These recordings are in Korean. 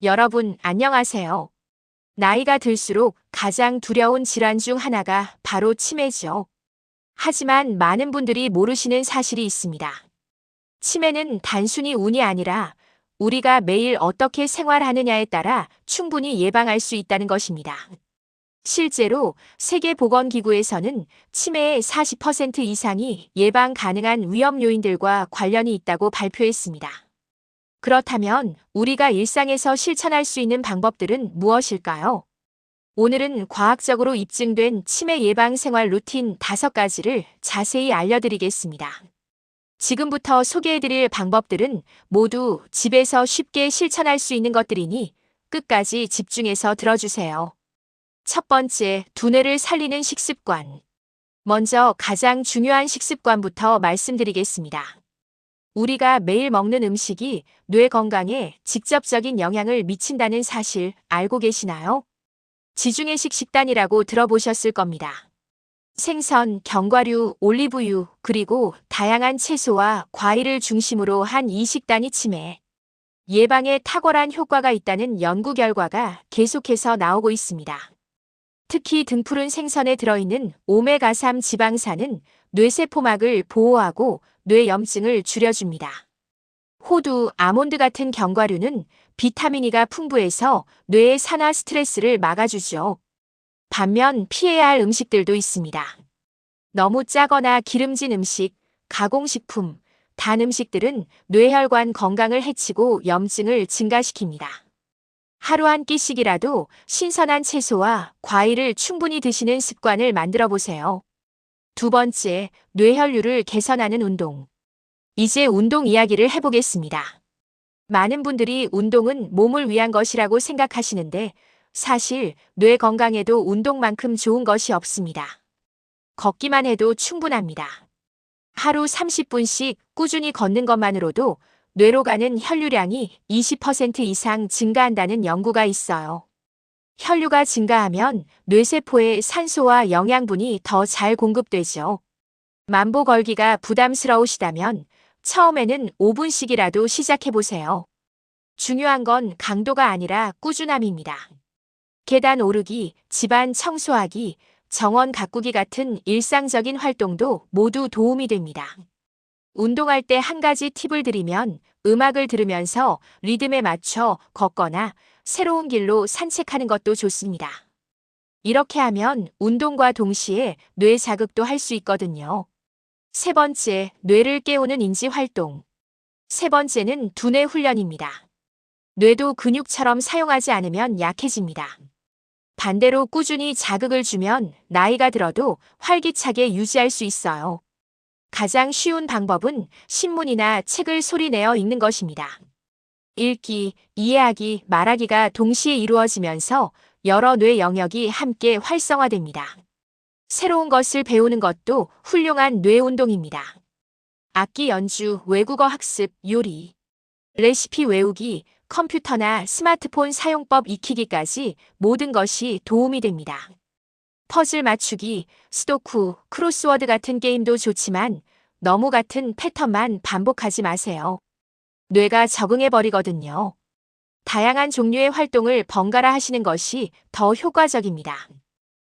여러분, 안녕하세요. 나이가 들수록 가장 두려운 질환 중 하나가 바로 치매죠. 하지만 많은 분들이 모르시는 사실이 있습니다. 치매는 단순히 운이 아니라 우리가 매일 어떻게 생활하느냐에 따라 충분히 예방할 수 있다는 것입니다. 실제로 세계보건기구에서는 치매의 40% 이상이 예방 가능한 위험 요인들과 관련이 있다고 발표했습니다. 그렇다면 우리가 일상에서 실천할 수 있는 방법들은 무엇일까요? 오늘은 과학적으로 입증된 치매 예방 생활 루틴 5가지를 자세히 알려드리겠습니다. 지금부터 소개해드릴 방법들은 모두 집에서 쉽게 실천할 수 있는 것들이니 끝까지 집중해서 들어주세요. 첫 번째, 두뇌를 살리는 식습관. 먼저 가장 중요한 식습관부터 말씀드리겠습니다. 우리가 매일 먹는 음식이 뇌 건강에 직접적인 영향을 미친다는 사실 알고 계시나요? 지중해식 식단이라고 들어보셨을 겁니다. 생선, 견과류, 올리브유, 그리고 다양한 채소와 과일을 중심으로 한 이 식단이 치매 예방에 탁월한 효과가 있다는 연구 결과가 계속해서 나오고 있습니다. 특히 등푸른 생선에 들어있는 오메가3 지방산은 뇌세포막을 보호하고 뇌염증을 줄여줍니다. 호두, 아몬드 같은 견과류는 비타민 E가 풍부해서 뇌의 산화 스트레스를 막아주죠. 반면 피해야 할 음식들도 있습니다. 너무 짜거나 기름진 음식, 가공식품, 단 음식들은 뇌혈관 건강을 해치고 염증을 증가시킵니다. 하루 한 끼씩이라도 신선한 채소와 과일을 충분히 드시는 습관을 만들어 보세요. 두 번째, 뇌혈류를 개선하는 운동. 이제 운동 이야기를 해보겠습니다. 많은 분들이 운동은 몸을 위한 것이라고 생각하시는데 사실 뇌 건강에도 운동만큼 좋은 것이 없습니다. 걷기만 해도 충분합니다. 하루 30분씩 꾸준히 걷는 것만으로도 뇌로 가는 혈류량이 20% 이상 증가한다는 연구가 있어요. 혈류가 증가하면 뇌세포에 산소와 영양분이 더 잘 공급되죠. 만보 걸기가 부담스러우시다면 처음에는 5분씩이라도 시작해보세요. 중요한 건 강도가 아니라 꾸준함입니다. 계단 오르기, 집안 청소하기, 정원 가꾸기 같은 일상적인 활동도 모두 도움이 됩니다. 운동할 때 한 가지 팁을 드리면 음악을 들으면서 리듬에 맞춰 걷거나 새로운 길로 산책하는 것도 좋습니다. 이렇게 하면 운동과 동시에 뇌 자극도 할 수 있거든요. 세 번째, 뇌를 깨우는 인지 활동. 세 번째는 두뇌 훈련입니다. 뇌도 근육처럼 사용하지 않으면 약해집니다. 반대로 꾸준히 자극을 주면 나이가 들어도 활기차게 유지할 수 있어요. 가장 쉬운 방법은 신문이나 책을 소리내어 읽는 것입니다. 읽기, 이해하기, 말하기가 동시에 이루어지면서 여러 뇌 영역이 함께 활성화됩니다. 새로운 것을 배우는 것도 훌륭한 뇌 운동입니다. 악기 연주, 외국어 학습, 요리, 레시피 외우기, 컴퓨터나 스마트폰 사용법 익히기까지 모든 것이 도움이 됩니다. 퍼즐 맞추기, 스도쿠, 크로스워드 같은 게임도 좋지만 너무 같은 패턴만 반복하지 마세요. 뇌가 적응해버리거든요. 다양한 종류의 활동을 번갈아 하시는 것이 더 효과적입니다.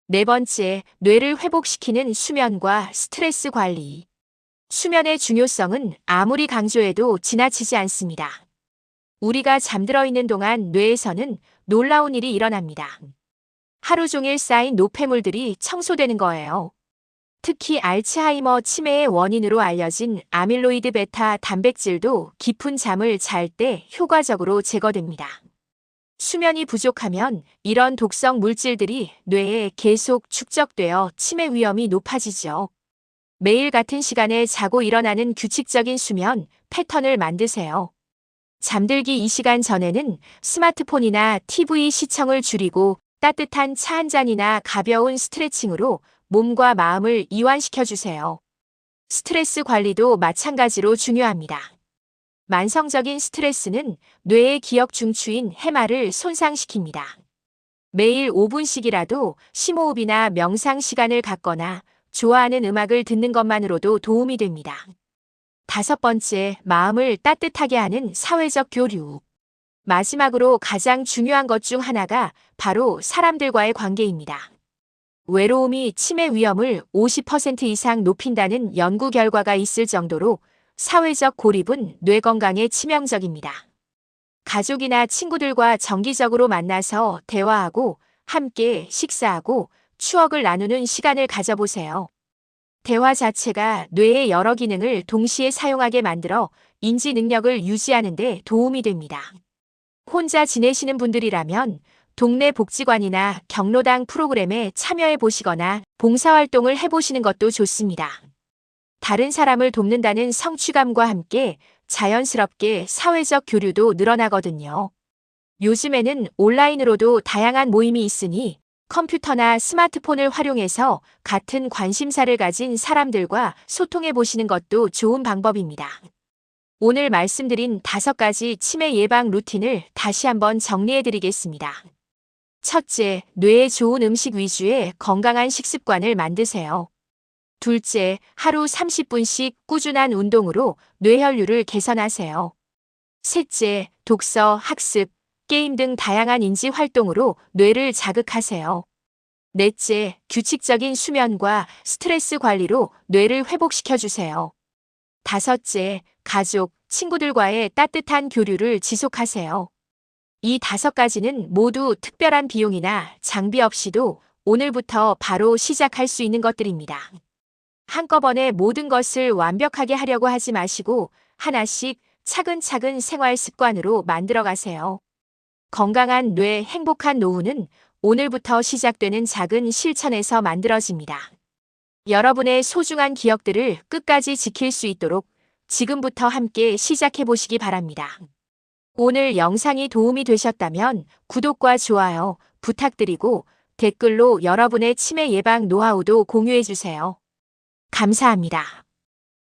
네 번째, 뇌를 회복시키는 수면과 스트레스 관리. 수면의 중요성은 아무리 강조해도 지나치지 않습니다. 우리가 잠들어 있는 동안 뇌에서는 놀라운 일이 일어납니다. 하루 종일 쌓인 노폐물들이 청소되는 거예요. 특히 알츠하이머 치매의 원인으로 알려진 아밀로이드 베타 단백질도 깊은 잠을 잘 때 효과적으로 제거됩니다. 수면이 부족하면 이런 독성 물질들이 뇌에 계속 축적되어 치매 위험이 높아지죠. 매일 같은 시간에 자고 일어나는 규칙적인 수면 패턴을 만드세요. 잠들기 2시간 전에는 스마트폰이나 TV 시청을 줄이고 따뜻한 차 한 잔이나 가벼운 스트레칭으로 몸과 마음을 이완시켜주세요. 스트레스 관리도 마찬가지로 중요합니다. 만성적인 스트레스는 뇌의 기억 중추인 해마를 손상시킵니다. 매일 5분씩이라도 심호흡이나 명상 시간을 갖거나 좋아하는 음악을 듣는 것만으로도 도움이 됩니다. 다섯 번째, 마음을 따뜻하게 하는 사회적 교류. 마지막으로 가장 중요한 것 중 하나가 바로 사람들과의 관계입니다. 외로움이 치매 위험을 50% 이상 높인다는 연구 결과가 있을 정도로 사회적 고립은 뇌 건강에 치명적입니다. 가족이나 친구들과 정기적으로 만나서 대화하고 함께 식사하고 추억을 나누는 시간을 가져보세요. 대화 자체가 뇌의 여러 기능을 동시에 사용하게 만들어 인지 능력을 유지하는 데 도움이 됩니다. 혼자 지내시는 분들이라면 동네 복지관이나 경로당 프로그램에 참여해 보시거나 봉사활동을 해보시는 것도 좋습니다. 다른 사람을 돕는다는 성취감과 함께 자연스럽게 사회적 교류도 늘어나거든요. 요즘에는 온라인으로도 다양한 모임이 있으니 컴퓨터나 스마트폰을 활용해서 같은 관심사를 가진 사람들과 소통해 보시는 것도 좋은 방법입니다. 오늘 말씀드린 5가지 치매 예방 루틴을 다시 한번 정리해 드리겠습니다. 첫째, 뇌에 좋은 음식 위주의 건강한 식습관을 만드세요. 둘째, 하루 30분씩 꾸준한 운동으로 뇌혈류를 개선하세요. 셋째, 독서, 학습, 게임 등 다양한 인지 활동으로 뇌를 자극하세요. 넷째, 규칙적인 수면과 스트레스 관리로 뇌를 회복시켜주세요. 다섯째, 가족, 친구들과의 따뜻한 교류를 지속하세요. 이 5가지는 모두 특별한 비용이나 장비 없이도 오늘부터 바로 시작할 수 있는 것들입니다. 한꺼번에 모든 것을 완벽하게 하려고 하지 마시고 하나씩 차근차근 생활 습관으로 만들어 가세요. 건강한 뇌, 행복한 노후는 오늘부터 시작되는 작은 실천에서 만들어집니다. 여러분의 소중한 기억들을 끝까지 지킬 수 있도록 지금부터 함께 시작해 보시기 바랍니다. 오늘 영상이 도움이 되셨다면 구독과 좋아요 부탁드리고 댓글로 여러분의 치매 예방 노하우도 공유해 주세요. 감사합니다.